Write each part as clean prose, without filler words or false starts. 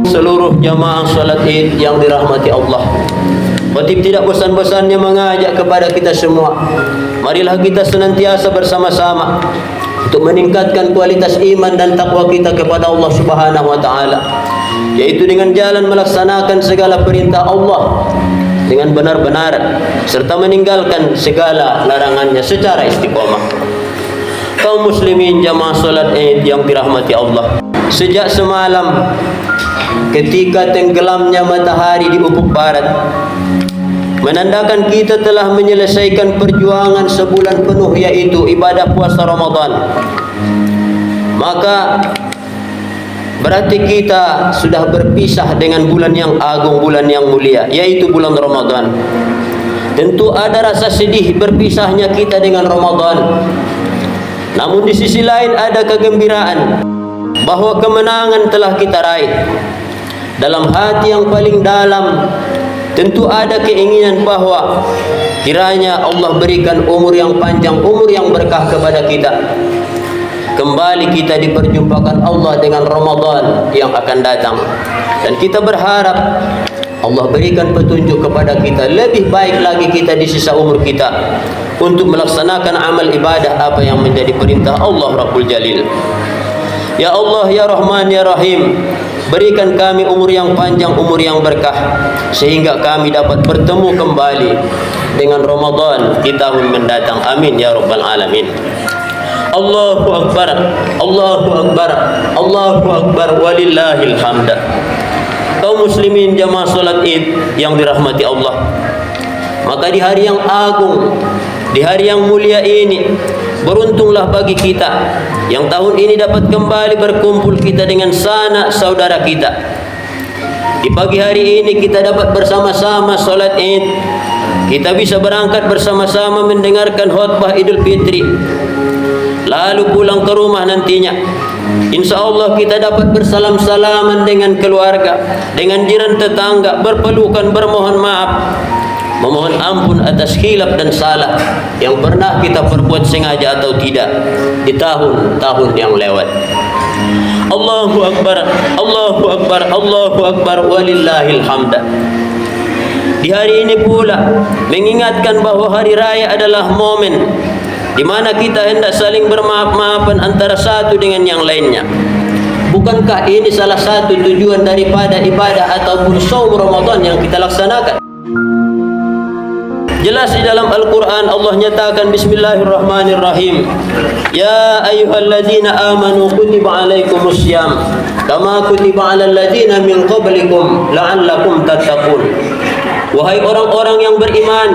Seluruh jamaah salat Id yang dirahmati Allah, Khatib tidak bosan-bosannya mengajak kepada kita semua, marilah kita senantiasa bersama-sama untuk meningkatkan kualitas iman dan takwa kita kepada Allah Subhanahu wa taala, yaitu dengan jalan melaksanakan segala perintah Allah dengan benar-benar serta meninggalkan segala larangannya secara istiqomah. Kaum muslimin jamaah salat Id yang dirahmati Allah, sejak semalam ketika tenggelamnya matahari di ufuk barat menandakan kita telah menyelesaikan perjuangan sebulan penuh, yaitu ibadah puasa Ramadan, maka berarti kita sudah berpisah dengan bulan yang agung, bulan yang mulia, yaitu bulan Ramadan. Tentu ada rasa sedih berpisahnya kita dengan Ramadan, namun di sisi lain ada kegembiraan bahwa kemenangan telah kita raih. Dalam hati yang paling dalam tentu ada keinginan bahwa kiranya Allah berikan umur yang panjang, umur yang berkah kepada kita. Kembali kita diperjumpakan Allah dengan Ramadan yang akan datang, dan kita berharap Allah berikan petunjuk kepada kita, lebih baik lagi kita di sisa umur kita untuk melaksanakan amal ibadah apa yang menjadi perintah Allah Rabbul Jalil. Ya Allah, ya Rahman, ya Rahim, berikan kami umur yang panjang, umur yang berkah, sehingga kami dapat bertemu kembali dengan Ramadan di tahun mendatang. Amin ya Rabbal Alamin. Allahu Akbar, Allahu Akbar, Allahu Akbar, walillahil hamd. Kaum muslimin jamaah salat Id yang dirahmati Allah, maka di hari yang agung, di hari yang mulia ini, beruntunglah bagi kita yang tahun ini dapat kembali berkumpul kita dengan sanak saudara kita. Di pagi hari ini kita dapat bersama-sama salat Id, kita bisa berangkat bersama-sama mendengarkan khutbah Idul Fitri, lalu pulang ke rumah nantinya. Insya Allah kita dapat bersalam-salaman dengan keluarga, dengan jiran tetangga, berpelukan, bermohon maaf, memohon ampun atas khilaf dan salah yang pernah kita perbuat sengaja atau tidak di tahun-tahun yang lewat. Allahu Akbar, Allahu Akbar, Allahu Akbar, walillahil hamd. Di hari ini pula mengingatkan bahwa hari raya adalah momen di mana kita hendak saling bermaaf-maafan antara satu dengan yang lainnya. Bukankah ini salah satu tujuan daripada ibadah ataupun saum Ramadan yang kita laksanakan? Jelas di dalam Al-Quran Allah nyatakan, Bismillahirrahmanirrahim, Ya ayyuhalladzina amanu kutiba alaikumussyam kama kutiba alal ladzina min qablikum la'allakum tattaqun. Wahai orang-orang yang beriman,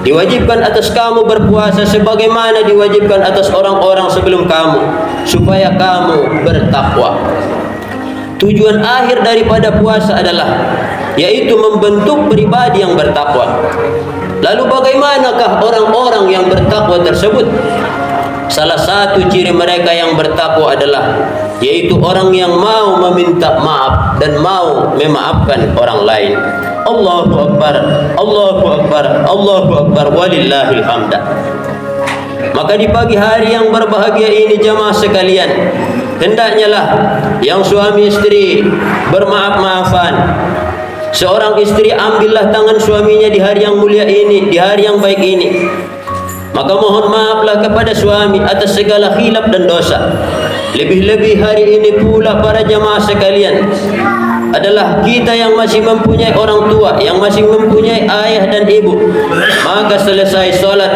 diwajibkan atas kamu berpuasa sebagaimana diwajibkan atas orang-orang sebelum kamu, supaya kamu bertakwa. Tujuan akhir daripada puasa adalah yaitu membentuk pribadi yang bertakwa. Lalu bagaimanakah orang-orang yang bertakwa tersebut? Salah satu ciri mereka yang bertakwa adalah yaitu orang yang mau meminta maaf dan mau memaafkan orang lain. Allahu Akbar, Allahu Akbar, Allahu Akbar, walillahil hamd. Maka di pagi hari yang berbahagia ini jamaah sekalian, hendaknya lah yang suami istri bermaaf-maafan. Seorang istri ambillah tangan suaminya di hari yang mulia ini, di hari yang baik ini. Maka mohon maaflah kepada suami atas segala khilaf dan dosa. Lebih-lebih hari ini pula para jamaah sekalian, adalah kita yang masih mempunyai orang tua, yang masih mempunyai ayah dan ibu. Maka selesai solat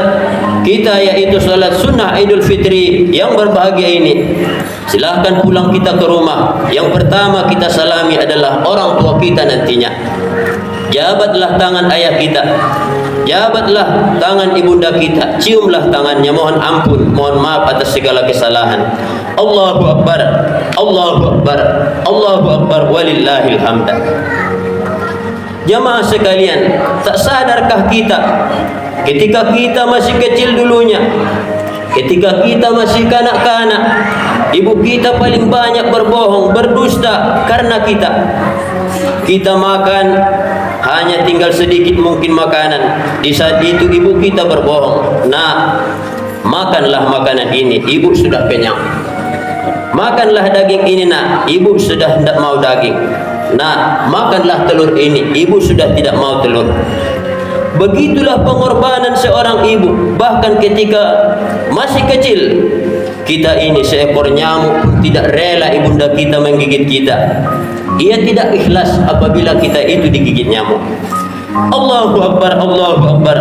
kita, yaitu solat sunnah Idul Fitri yang berbahagia ini, silahkan pulang kita ke rumah. Yang pertama kita salami adalah orang tua kita nantinya. Jabatlah tangan ayah kita, jabatlah tangan ibunda kita, ciumlah tangannya, mohon ampun, mohon maaf atas segala kesalahan. Allahu Akbar, Allahu Akbar, Allahu Akbar, walillahil hamd. Jamaah sekalian, tak sadarkah kita ketika kita masih kecil dulunya, ketika kita masih kanak-kanak, ibu kita paling banyak berbohong, berdusta karena kita makan hanya tinggal sedikit mungkin makanan. Di saat itu ibu kita berbohong, nah makanlah makanan ini, ibu sudah kenyang. makanlah daging ini nak, ibu sudah tidak mau daging. Nak, makanlah telur ini, ibu sudah tidak mau telur. Begitulah pengorbanan seorang ibu. Bahkan ketika masih kecil, kita ini seekor nyamuk pun tidak rela ibunda kita menggigit kita. Ia tidak ikhlas apabila kita itu digigit nyamuk. Allahu Akbar, Allahu Akbar,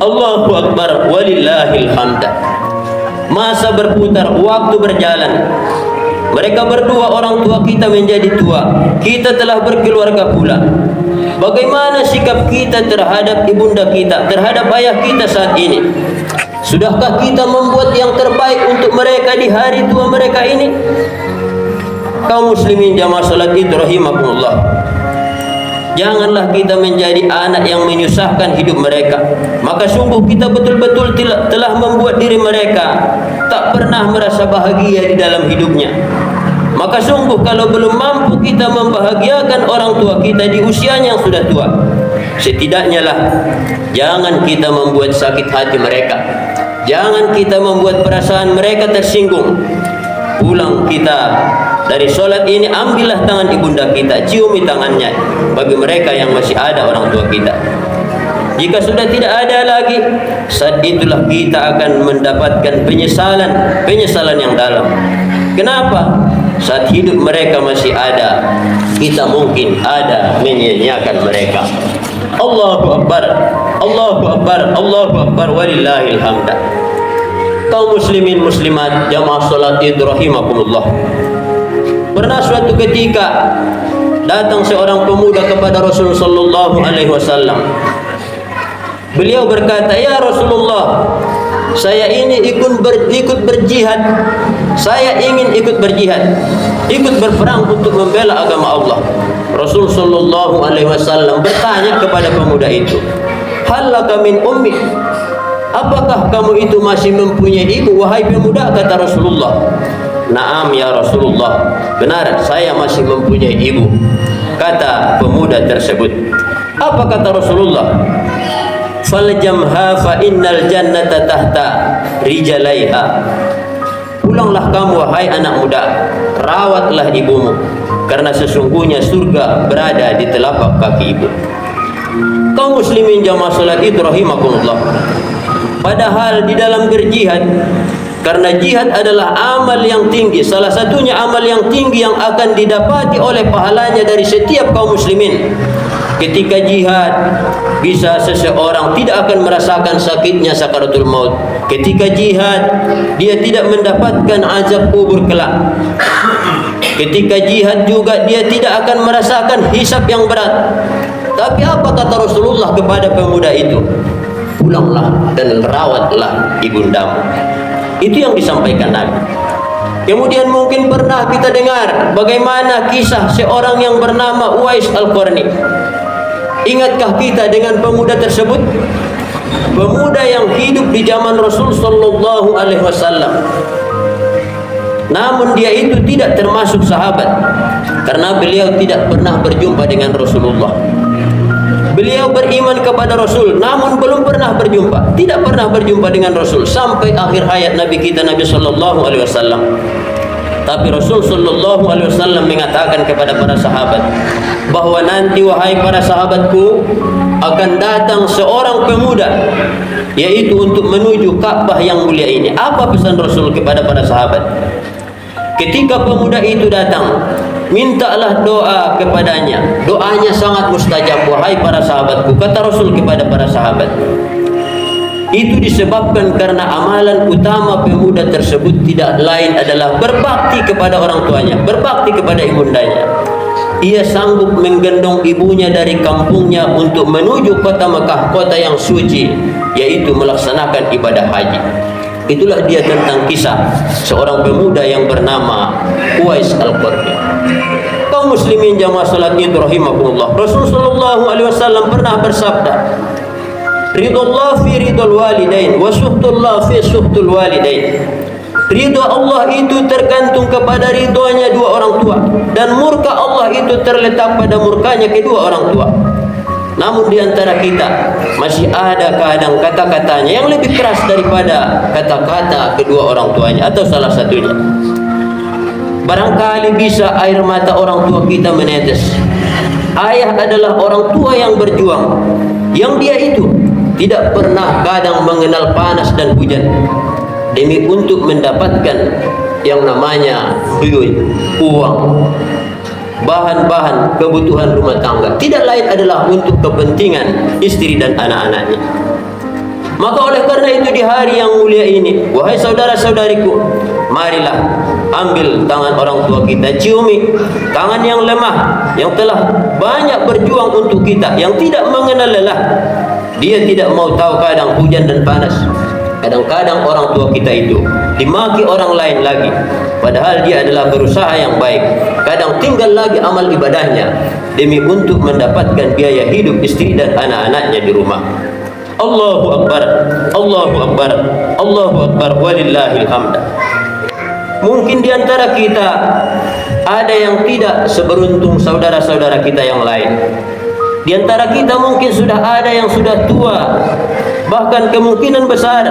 Allahu Akbar, walillahil hamd. Masa berputar, waktu berjalan. Mereka berdua, orang tua kita menjadi tua, kita telah berkeluarga pula. Bagaimana sikap kita terhadap ibunda kita, terhadap ayah kita saat ini? Sudahkah kita membuat yang terbaik untuk mereka di hari tua mereka ini? Kaum muslimin jamaah salat Id rahimakumullah, janganlah kita menjadi anak yang menyusahkan hidup mereka. Maka sungguh kita betul-betul telah membuat diri mereka tak pernah merasa bahagia di dalam hidupnya. Maka sungguh kalau belum mampu kita membahagiakan orang tua kita di usianya yang sudah tua, setidaknya lah jangan kita membuat sakit hati mereka. Jangan kita membuat perasaan mereka tersinggung. Pulang kita dari solat ini, ambillah tangan ibunda kita, ciumi tangannya bagi mereka yang masih ada orang tua kita. Jika sudah tidak ada lagi, saat itulah kita akan mendapatkan penyesalan yang dalam. Kenapa? Saat hidup mereka masih ada, kita mungkin ada menyia-nyiakan mereka. Allahu Akbar, Allahu Akbar, Allahu Akbar, walillahil hamd. Kaum muslimin muslimat jamaah salat Id rahimakumullah, pernah suatu ketika datang seorang pemuda kepada Rasul sallallahu alaihi wasallam. Beliau berkata, "Ya Rasulullah, saya ini ikut berjihad. Saya ingin ikut berjihad, ikut berperang untuk membela agama Allah." Rasul sallallahu alaihi wasallam bertanya kepada pemuda itu, "Hal laka min ummi?" Apakah kamu itu masih mempunyai ibu, wahai pemuda? Kata Rasulullah. "Naam ya Rasulullah, benar, saya masih mempunyai ibu," kata pemuda tersebut. Apa kata Rasulullah? "Faljamha fa innal jannata tahta rijalaiha." Pulanglah kamu wahai anak muda, rawatlah ibumu, karena sesungguhnya surga berada di telapak kaki ibu. Kaum muslimin jamaah salat Id rahimakumullah, padahal di dalam berjihad, karena jihad adalah amal yang tinggi, salah satunya amal yang tinggi yang akan didapati oleh pahalanya dari setiap kaum muslimin. Ketika jihad, bisa seseorang tidak akan merasakan sakitnya sakaratul maut. Ketika jihad, dia tidak mendapatkan azab kubur kelak. Ketika jihad juga dia tidak akan merasakan hisab yang berat. Tapi apa kata Rasulullah kepada pemuda itu? Pulanglah dan rawatlah ibundamu. Itu yang disampaikan Nabi. Kemudian mungkin pernah kita dengar bagaimana kisah seorang yang bernama Uwais Al-Qarni. Ingatkah kita dengan pemuda tersebut? Pemuda yang hidup di zaman Rasul sallallahu alaihi wasallam. Namun dia itu tidak termasuk sahabat, karena beliau tidak pernah berjumpa dengan Rasulullah. Beliau beriman kepada Rasul, namun belum pernah berjumpa, tidak pernah berjumpa dengan Rasul sampai akhir hayat Nabi kita, Nabi sallallahu alaihi wasallam. Tapi Rasul sallallahu alaihi wasallam mengatakan kepada para sahabat bahwa nanti wahai para sahabatku, akan datang seorang pemuda, yaitu untuk menuju Ka'bah yang mulia ini. Apa pesan Rasul kepada para sahabat? Ketika pemuda itu datang, mintalah doa kepadanya. Doanya sangat mustajab wahai para sahabatku, kata Rasul kepada para sahabat. Itu disebabkan karena amalan utama pemuda tersebut tidak lain adalah berbakti kepada orang tuanya, berbakti kepada ibundanya. Ia sanggup menggendong ibunya dari kampungnya untuk menuju kota Mekah, kota yang suci, yaitu melaksanakan ibadah haji. Itulah dia tentang kisah seorang pemuda yang bernama Uwais Al-Qarni. Kaum muslimin jamaah salat Id rahimakumullah, Rasul sallallahu alaihi wasallam pernah bersabda, "Ridullah fi ridul walidain wa suhtullah fi suhtul walidain." Ridha Allah itu tergantung kepada ridhonya dua orang tua, dan murka Allah itu terletak pada murkanya kedua orang tua. Namun di antara kita masih ada kadang kata-katanya yang lebih keras daripada kata-kata kedua orang tuanya atau salah satunya. Barangkali bisa air mata orang tua kita menetes. Ayah adalah orang tua yang berjuang, yang dia itu tidak pernah kadang mengenal panas dan hujan demi untuk mendapatkan yang namanya duit, uang, bahan-bahan kebutuhan rumah tangga. Tidak lain adalah untuk kepentingan istri dan anak-anaknya. Maka oleh karena itu di hari yang mulia ini, wahai saudara-saudariku, marilah ambil tangan orang tua kita, ciumi tangan yang lemah, yang telah banyak berjuang untuk kita, yang tidak mengenal lelah. Dia tidak mau tahu kadang hujan dan panas. Kadang-kadang orang tua kita itu dimaki orang lain lagi, padahal dia adalah berusaha yang baik. Kadang tinggal lagi amal ibadahnya demi untuk mendapatkan biaya hidup istri dan anak-anaknya di rumah. Allahu Akbar, Allahu Akbar, Allahu Akbar, walillahil hamd. Mungkin di antara kita ada yang tidak seberuntung saudara-saudara kita yang lain. Di antara kita mungkin sudah ada yang sudah tua, bahkan kemungkinan besar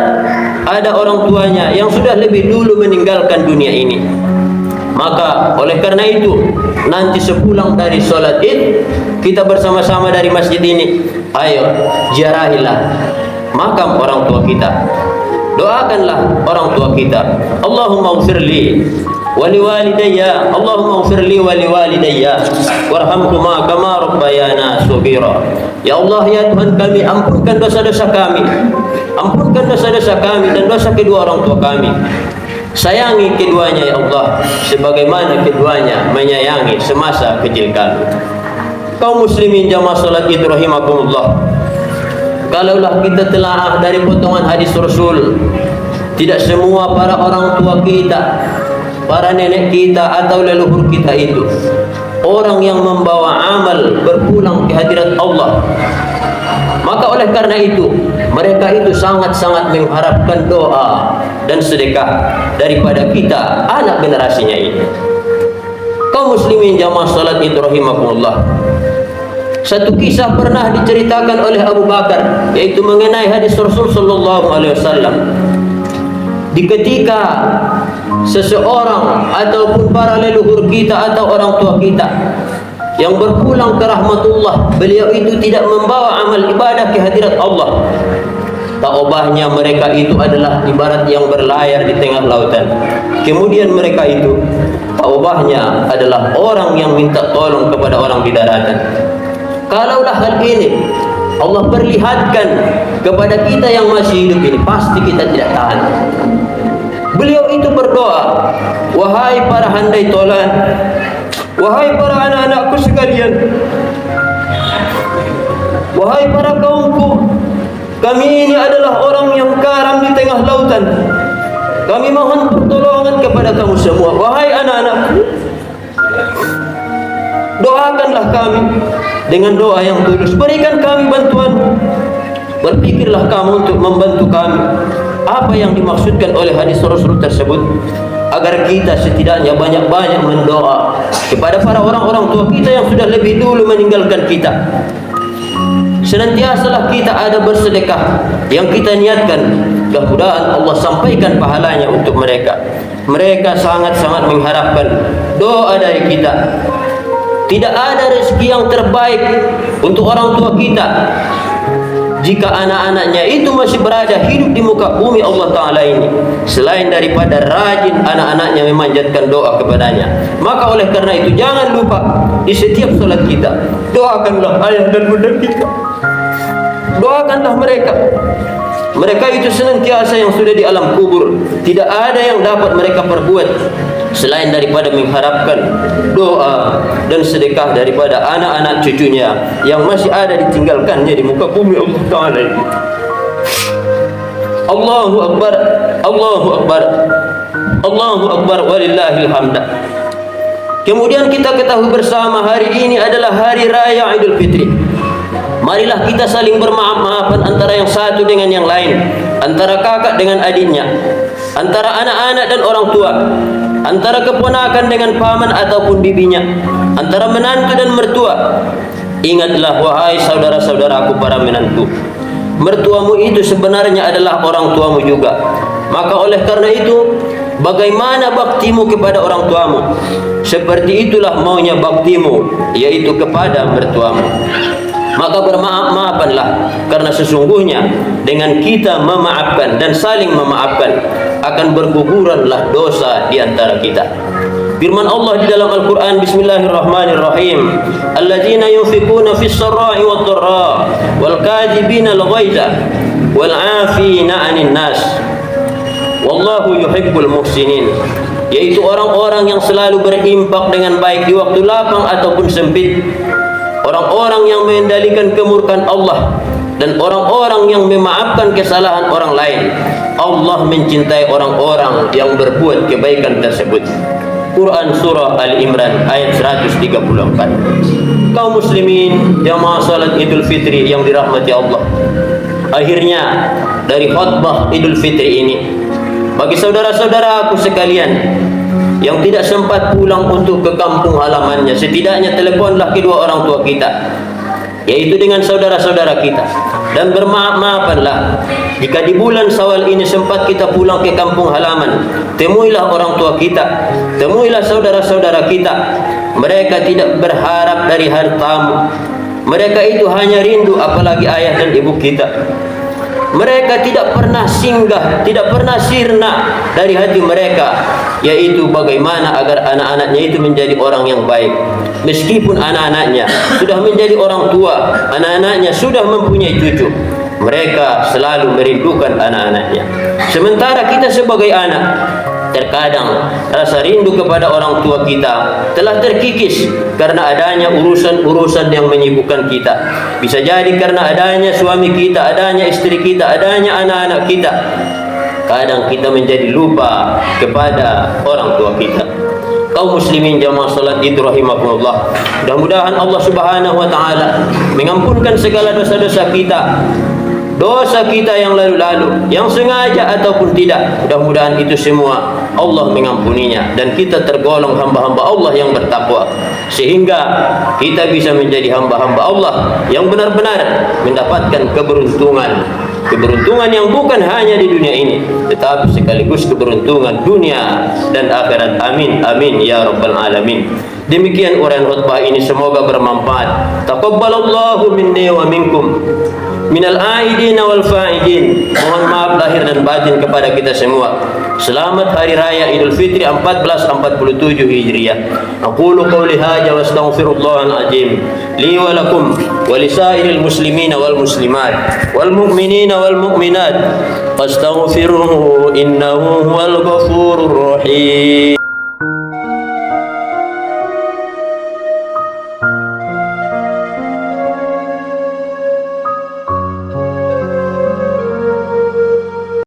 ada orang tuanya yang sudah lebih dulu meninggalkan dunia ini. Maka oleh karena itu, nanti sepulang dari sholat Id, kita bersama-sama dari masjid ini, ayo ziarahilah makam orang tua kita, doakanlah orang tua kita. Allahumma ghfirli wa liwalidayya, Allahumma ghfirli wa liwalidayya warhamhuma kama rabbayana shaghira. Ya Allah, ya Tuhan kami, ampunkan dosa-dosa kami, ampunkan dosa-dosa kami dan dosa kedua orang tua kami. Sayangi keduanya ya Allah, sebagaimana keduanya menyayangi semasa kecil kami. Kaum muslimin jamaah salat Id rahimakumullah, kalaulah kita telaah dari potongan hadis Rasul, tidak semua para orang tua kita, para nenek kita atau leluhur kita itu orang yang membawa amal berpulang ke hadirat Allah. Maka oleh karena itu, mereka itu sangat-sangat mengharapkan doa dan sedekah daripada kita, anak generasinya ini. Kaum muslimin jamaah salat Id rahimakumullah, satu kisah pernah diceritakan oleh Abu Bakar, yaitu mengenai hadis Rasul sallallahu alaihi wasallam. Di ketika seseorang ataupun para leluhur kita atau orang tua kita yang berpulang ke rahmatullah, beliau itu tidak membawa amal ibadah ke hadirat Allah. Tak ubahnya mereka itu adalah ibarat yang berlayar di tengah lautan. Kemudian mereka itu tak ubahnya adalah orang yang minta tolong kepada orang di daratan. Kalaulah hal ini Allah perlihatkan kepada kita yang masih hidup ini, pasti kita tidak tahan. Beliau itu berdoa, wahai para handai tolan, wahai para anak-anakku sekalian, wahai para kaumku, kami ini adalah orang yang karam di tengah lautan. Kami mohon pertolongan kepada kamu semua. Wahai anak-anakku, doakanlah kami dengan doa yang tulus. Berikan kami bantuan. Berpikirlah kamu untuk membantu kami. Apa yang dimaksudkan oleh hadis Rasul tersebut? Agar kita setidaknya banyak-banyak mendoa kepada para orang-orang tua kita yang sudah lebih dulu meninggalkan kita. Senantiasalah kita ada bersedekah yang kita niatkan, mudah-mudahan Allah sampaikan pahalanya untuk mereka. Mereka sangat-sangat mengharapkan doa dari kita. Tidak ada rezeki yang terbaik untuk orang tua kita jika anak-anaknya itu masih berada hidup di muka bumi Allah Ta'ala ini, selain daripada rajin anak-anaknya memanjatkan doa kepadanya. Maka oleh karena itu, jangan lupa di setiap salat kita, doakanlah ayah dan bunda kita, doakanlah mereka. Mereka itu senantiasa yang sudah di alam kubur, tidak ada yang dapat mereka perbuat selain daripada mengharapkan doa dan sedekah daripada anak-anak cucunya yang masih ada ditinggalkannya di muka bumi Allah Ta'ala. Allahu Akbar, Allahu Akbar, Allahu Akbar, walillahil hamd. Kemudian kita ketahui bersama, hari ini adalah hari raya Idul Fitri. Marilah kita saling bermaaf-maafan antara yang satu dengan yang lain, antara kakak dengan adiknya, antara anak-anak dan orang tua, antara keponakan dengan paman ataupun bibinya, antara menantu dan mertua. Ingatlah wahai saudara-saudaraku para menantu, mertuamu itu sebenarnya adalah orang tuamu juga. Maka oleh karena itu, bagaimana baktimu kepada orang tuamu, seperti itulah maunya baktimu, yaitu kepada mertuamu. Maka bermaaf-maafanlah, karena sesungguhnya dengan kita memaafkan dan saling memaafkan akan berguguranlah dosa di antara kita. Firman Allah di dalam Al-Quran, Bismillahirrahmanirrahim, alladzina yunfikuna fis sarra'i wad dharra wal kadhibina al ghaiza wal 'afina 'anil nas wallahu yuhibbul muhsinin. Yaitu orang-orang yang selalu berimpak dengan baik di waktu lapang ataupun sempit, orang-orang yang mengendalikan kemurkaan Allah, dan orang-orang yang memaafkan kesalahan orang lain. Allah mencintai orang-orang yang berbuat kebaikan tersebut. Quran Surah Al-Imran ayat 134. Kaum muslimin jamaah salat Idul Fitri yang dirahmati Allah, akhirnya dari khutbah Idul Fitri ini, bagi saudara-saudara aku sekalian yang tidak sempat pulang untuk ke kampung halamannya, setidaknya teleponlah kedua orang tua kita, yaitu dengan saudara-saudara kita, dan bermaaf-maafanlah jika di bulan Syawal ini sempat kita pulang ke kampung halaman. Temuilah orang tua kita, temuilah saudara-saudara kita. Mereka tidak berharap dari hartamu, mereka itu hanya rindu apalagi ayah dan ibu kita. Mereka tidak pernah singgah, tidak pernah sirna dari hati mereka, yaitu bagaimana agar anak-anaknya itu menjadi orang yang baik. Meskipun anak-anaknya sudah menjadi orang tua, anak-anaknya sudah mempunyai cucu, mereka selalu merindukan anak-anaknya. Sementara kita sebagai anak, terkadang rasa rindu kepada orang tua kita telah terkikis karena adanya urusan-urusan yang menyibukkan kita. Bisa jadi karena adanya suami kita, adanya istri kita, adanya anak-anak kita. Kadang kita menjadi lupa kepada orang tua kita. Kaum muslimin jamaah salat Id rahimakumullah, mudah-mudahan Allah Subhanahu wa taala mengampunkan segala dosa-dosa kita, dosa kita yang lalu-lalu, yang sengaja ataupun tidak. Mudah-mudahan itu semua Allah mengampuninya, dan kita tergolong hamba-hamba Allah yang bertakwa, sehingga kita bisa menjadi hamba-hamba Allah yang benar-benar mendapatkan keberuntungan yang bukan hanya di dunia ini, tetapi sekaligus keberuntungan dunia dan akhirat. Amin amin ya rabbal alamin. Demikian uraian khutbah ini, semoga bermanfaat. Taqabbalallahu minni wa minkum, minal aidin wal faidin. Mohon maaf lahir dan batin kepada kita semua. Selamat Hari Raya Idul Fitri 1447 Hijriah. Aqulu qawli hadza wa astaghfirullahal azim li wa lakum wa lisairil muslimin wal muslimat wal mu'minin wal mu'minat. Astaghfiruhu innahu huwal ghafurur rahim.